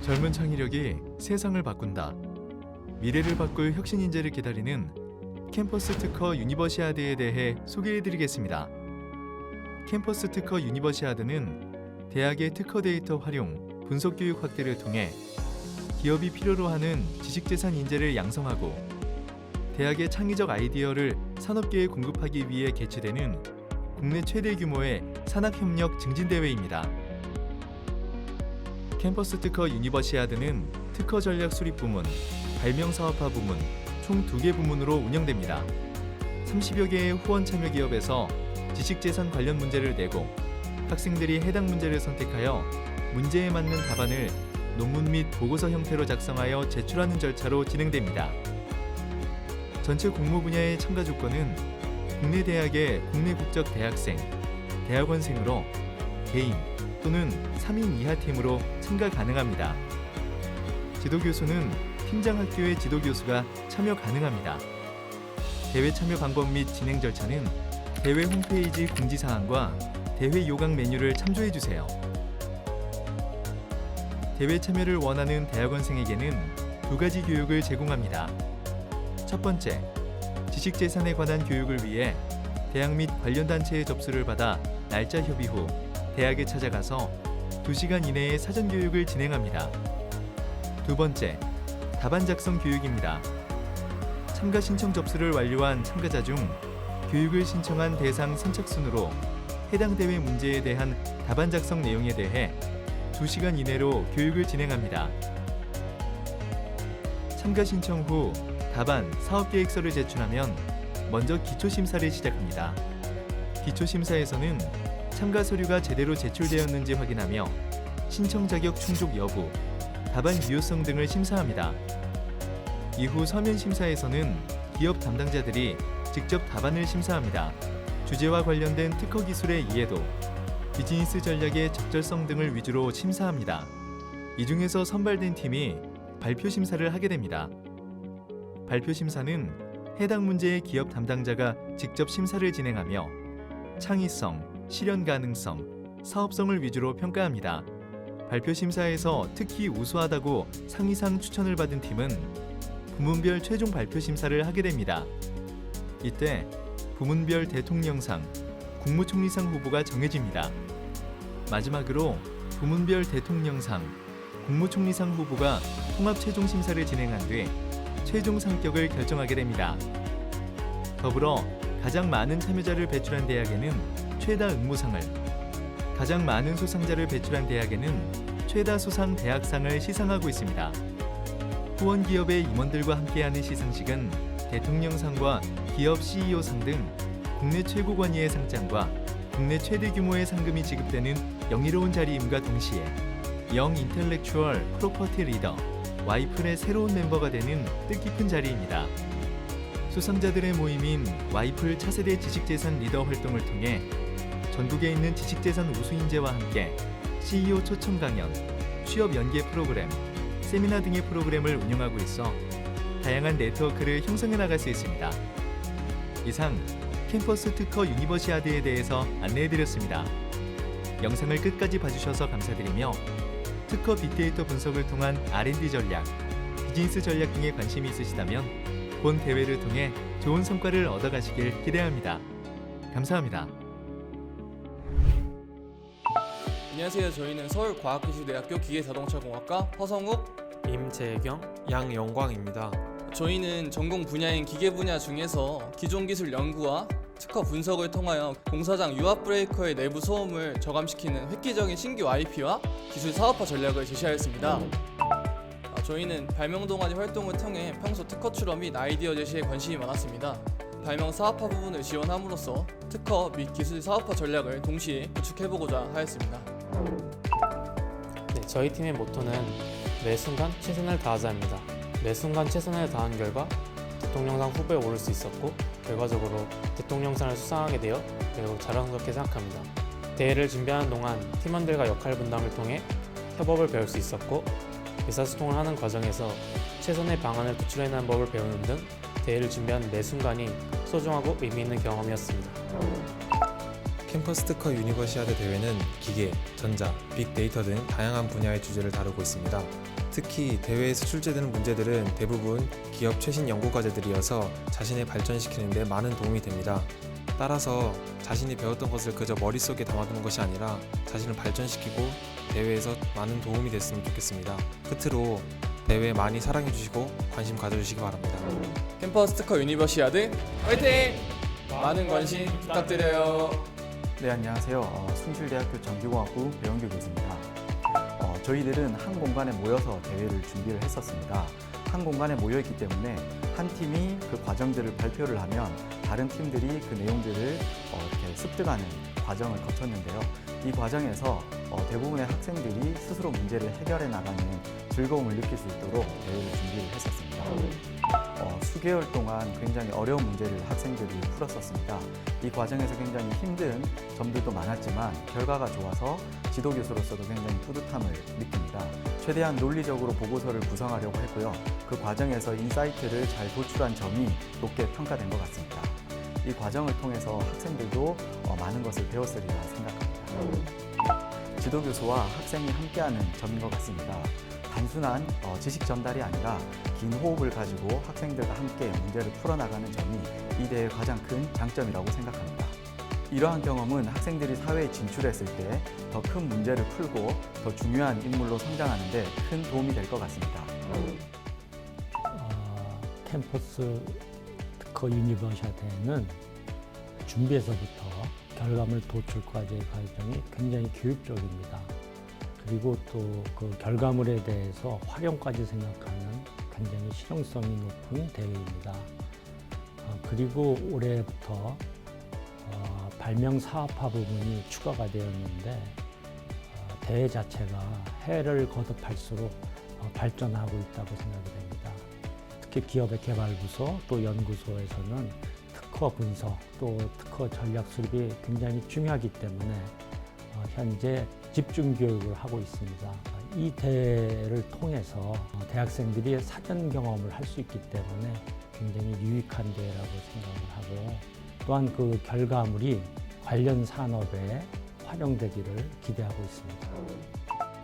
젊은 창의력이 세상을 바꾼다. 미래를 바꿀 혁신 인재를 기다리는 캠퍼스 특허 유니버시아드에 대해 소개해드리겠습니다. 캠퍼스 특허 유니버시아드는 대학의 특허 데이터 활용, 분석 교육 확대를 통해 기업이 필요로 하는 지식재산 인재를 양성하고 대학의 창의적 아이디어를 산업계에 공급하기 위해 개최되는 국내 최대 규모의 산학협력 증진대회입니다. 캠퍼스 특허 유니버시아드는 특허 전략 수립 부문, 발명 사업화 부문, 총 2개 부문으로 운영됩니다. 30여 개의 후원 참여 기업에서 지식재산 관련 문제를 내고 학생들이 해당 문제를 선택하여 문제에 맞는 답안을 논문 및 보고서 형태로 작성하여 제출하는 절차로 진행됩니다. 전체 공모 분야의 참가 조건은 국내 대학의 국내 국적 대학생, 대학원생으로 개인 또는 3인 이하 팀으로 참가 가능합니다. 지도교수는 팀장 학교의 지도교수가 참여 가능합니다. 대회 참여 방법 및 진행 절차는 대회 홈페이지 공지사항과 대회 요강 메뉴를 참조해주세요. 대회 참여를 원하는 대학원생에게는 2가지 교육을 제공합니다. 첫 번째, 지식재산에 관한 교육을 위해 대학 및 관련 단체의 접수를 받아 날짜 협의 후 대학에 찾아가서 2시간 이내에 사전 교육을 진행합니다. 두 번째, 답안 작성 교육입니다. 참가 신청 접수를 완료한 참가자 중 교육을 신청한 대상 선착순으로 해당 대회 문제에 대한 답안 작성 내용에 대해 2시간 이내로 교육을 진행합니다. 참가 신청 후 답안, 사업계획서를 제출하면 먼저 기초심사를 시작합니다. 기초심사에서는 참가 서류가 제대로 제출되었는지 확인하며 신청 자격 충족 여부, 답안 유효성 등을 심사합니다. 이후 서면 심사에서는 기업 담당자들이 직접 답안을 심사합니다. 주제와 관련된 특허 기술의 이해도, 비즈니스 전략의 적절성 등을 위주로 심사합니다. 이 중에서 선발된 팀이 발표 심사를 하게 됩니다. 발표 심사는 해당 문제의 기업 담당자가 직접 심사를 진행하며 창의성, 실현 가능성, 사업성을 위주로 평가합니다. 발표 심사에서 특히 우수하다고 상위상 추천을 받은 팀은 부문별 최종 발표 심사를 하게 됩니다. 이때 부문별 대통령상, 국무총리상 후보가 정해집니다. 마지막으로 부문별 대통령상, 국무총리상 후보가 통합 최종 심사를 진행한 뒤 최종 상격을 결정하게 됩니다. 더불어 가장 많은 참여자를 배출한 대학에는 최다 응모상을, 가장 많은 수상자를 배출한 대학에는 최다 수상 대학상을 시상하고 있습니다. 후원 기업의 임원들과 함께하는 시상식은 대통령상과 기업 CEO상 등 국내 최고 권위의 상장과 국내 최대 규모의 상금이 지급되는 영예로운 자리임과 동시에 영 인텔렉추얼 프로퍼티 리더 와이플의 새로운 멤버가 되는 뜻깊은 자리입니다. 수상자들의 모임인 와이플 차세대 지식재산 리더 활동을 통해 전국에 있는 지식재산 우수인재와 함께 CEO 초청 강연, 취업 연계 프로그램, 세미나 등의 프로그램을 운영하고 있어 다양한 네트워크를 형성해 나갈 수 있습니다. 이상 캠퍼스 특허 유니버시아드에 대해서 안내해드렸습니다. 영상을 끝까지 봐주셔서 감사드리며 특허 빅데이터 분석을 통한 R&D 전략, 비즈니스 전략 등에 관심이 있으시다면 본 대회를 통해 좋은 성과를 얻어가시길 기대합니다. 감사합니다. 안녕하세요. 저희는 서울과학기술대학교 기계자동차공학과 허성욱, 임재경, 양영광입니다. 저희는 전공 분야인 기계 분야 중에서 기존 기술 연구와 특허 분석을 통하여 공사장 유압 브레이커의 내부 소음을 저감시키는 획기적인 신규 IP와 기술 사업화 전략을 제시하였습니다. 저희는 발명 동아리 활동을 통해 평소 특허 출원 및 아이디어 제시에 관심이 많았습니다. 발명 사업화 부분을 지원함으로써 특허 및 기술 사업화 전략을 동시에 구축해보고자 하였습니다. 네, 저희 팀의 모토는 매 순간 최선을 다하자입니다. 매 순간 최선을 다한 결과 대통령상 후보에 오를 수 있었고 결과적으로 대통령상을 수상하게 되어 매우 자랑스럽게 생각합니다. 대회를 준비하는 동안 팀원들과 역할 분담을 통해 협업을 배울 수 있었고 의사소통을 하는 과정에서 최선의 방안을 도출해내는 법을 배우는 등 대회를 준비하는 매 순간이 소중하고 의미 있는 경험이었습니다. 캠퍼스 특허 유니버시아드 대회는 기계, 전자, 빅데이터 등 다양한 분야의 주제를 다루고 있습니다. 특히 대회에서 출제되는 문제들은 대부분 기업 최신 연구 과제들이어서 자신을 발전시키는 데 많은 도움이 됩니다. 따라서 자신이 배웠던 것을 그저 머릿속에 담아두는 것이 아니라 자신을 발전시키고 대회에서 많은 도움이 됐으면 좋겠습니다. 끝으로 대회 많이 사랑해주시고 관심 가져주시기 바랍니다. 캠퍼스 특허 유니버시아드 화이팅! 많은 관심 부탁드려요. 네, 안녕하세요. 숭실대학교 전기공학부 배영규 교수입니다. 저희들은 한 공간에 모여서 대회를 준비를 했었습니다. 한 공간에 모여있기 때문에 한 팀이 그 과정들을 발표를 하면 다른 팀들이 그 내용들을 이렇게 습득하는 과정을 거쳤는데요. 이 과정에서 대부분의 학생들이 스스로 문제를 해결해 나가는 즐거움을 느낄 수 있도록 대회를 준비를 했었습니다. 수개월 동안 굉장히 어려운 문제를 학생들이 풀었었습니다. 이 과정에서 굉장히 힘든 점들도 많았지만 결과가 좋아서 지도교수로서도 굉장히 뿌듯함을 느낍니다. 최대한 논리적으로 보고서를 구성하려고 했고요. 그 과정에서 인사이트를 잘 도출한 점이 높게 평가된 것 같습니다. 이 과정을 통해서 학생들도 많은 것을 배웠으리라 생각합니다. 지도교수와 학생이 함께하는 점인 것 같습니다. 단순한 지식 전달이 아니라 긴 호흡을 가지고 학생들과 함께 문제를 풀어나가는 점이 이 대회의 가장 큰 장점이라고 생각합니다. 이러한 경험은 학생들이 사회에 진출했을 때 더 큰 문제를 풀고 더 중요한 인물로 성장하는 데 큰 도움이 될 것 같습니다. 캠퍼스 특허 유니버시아드는 준비에서부터 결과물 도출까지의 과정이 굉장히 교육적입니다. 그리고 또 그 결과물에 대해서 활용까지 생각하는 굉장히 실용성이 높은 대회입니다. 그리고 올해부터 발명 사업화 부분이 추가가 되었는데 대회 자체가 해를 거듭할수록 발전하고 있다고 생각이 됩니다. 특히 기업의 개발부서 또 연구소에서는 특허 분석 또 특허 전략 수립이 굉장히 중요하기 때문에 현재 집중 교육을 하고 있습니다. 이 대회를 통해서 대학생들이 사전 경험을 할 수 있기 때문에 굉장히 유익한 대회라고 생각을 하고 또한 그 결과물이 관련 산업에 활용되기를 기대하고 있습니다.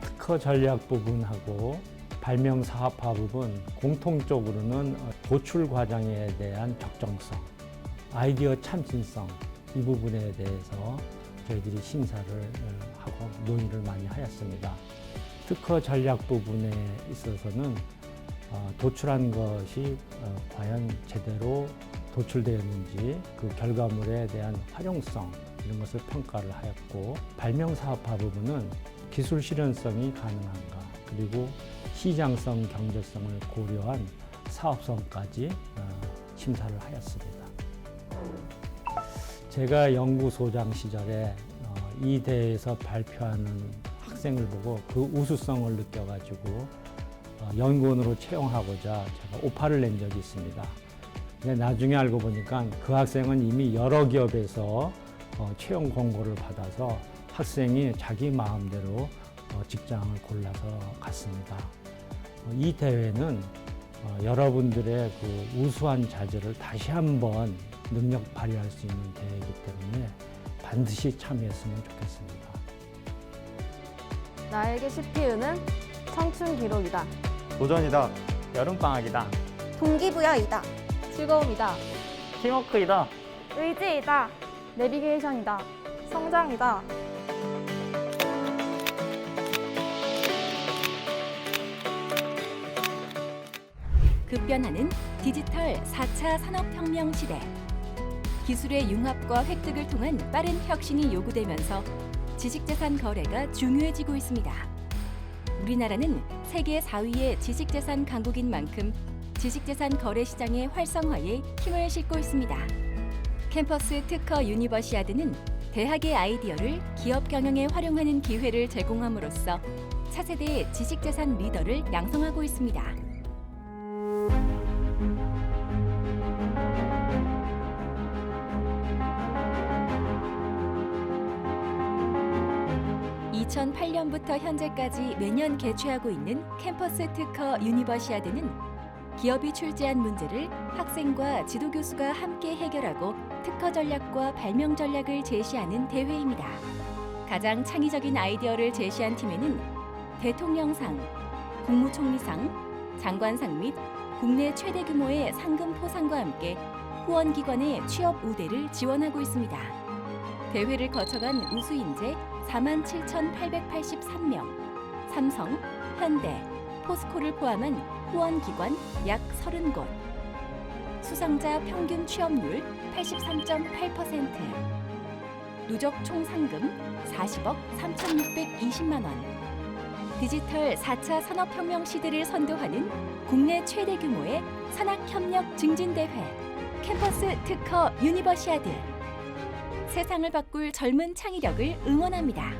특허 전략 부분하고 발명 사업화 부분 공통적으로는 도출 과정에 대한 적정성, 아이디어 참신성 이 부분에 대해서 저희들이 심사를 하고 논의를 많이 하였습니다. 특허 전략 부분에 있어서는 도출한 것이 과연 제대로 도출되었는지 그 결과물에 대한 활용성 이런 것을 평가를 하였고 발명 사업화 부분은 기술 실현성이 가능한가 그리고 시장성 경제성을 고려한 사업성까지 심사를 하였습니다. 제가 연구소장 시절에 이 대회에서 발표하는 학생을 보고 그 우수성을 느껴가지고 연구원으로 채용하고자 제가 오파를 낸 적이 있습니다. 근데 나중에 알고 보니까 그 학생은 이미 여러 기업에서 채용 공고를 받아서 학생이 자기 마음대로 직장을 골라서 갔습니다. 이 대회는 여러분들의 그 우수한 자질을 다시 한번 능력 발휘할 수 있는 대회이기 때문에 반드시 참여했으면 좋겠습니다. 나에게 CPU는 청춘 기록이다. 도전이다. 여름방학이다. 동기부여이다. 즐거움이다. 팀워크이다. 의지이다. 내비게이션이다. 성장이다. 급변하는 디지털 4차 산업혁명 시대. 기술의 융합과 획득을 통한 빠른 혁신이 요구되면서 지식재산 거래가 중요해지고 있습니다. 우리나라는 세계 4위의 지식재산 강국인 만큼 지식재산 거래 시장의 활성화에 힘을 싣고 있습니다. 캠퍼스 특허 유니버시아드는 대학의 아이디어를 기업 경영에 활용하는 기회를 제공함으로써 차세대의 지식재산 리더를 양성하고 있습니다. 2008년부터 현재까지 매년 개최하고 있는 캠퍼스 특허 유니버시아드는 기업이 출제한 문제를 학생과 지도교수가 함께 해결하고 특허 전략과 발명 전략을 제시하는 대회입니다. 가장 창의적인 아이디어를 제시한 팀에는 대통령상, 국무총리상, 장관상 및 국내 최대 규모의 상금 포상과 함께 후원기관의 취업 우대를 지원하고 있습니다. 대회를 거쳐간 우수인재 47,883명, 삼성, 현대, 포스코를 포함한 후원기관 약 30곳, 수상자 평균 취업률 83.8%, 누적 총 상금 40억 3,620만 원, 디지털 4차 산업혁명 시대를 선도하는 국내 최대 규모의 산학협력 증진대회, 캠퍼스 특허 유니버시아드. 세상을 바꿀 젊은 창의력을 응원합니다.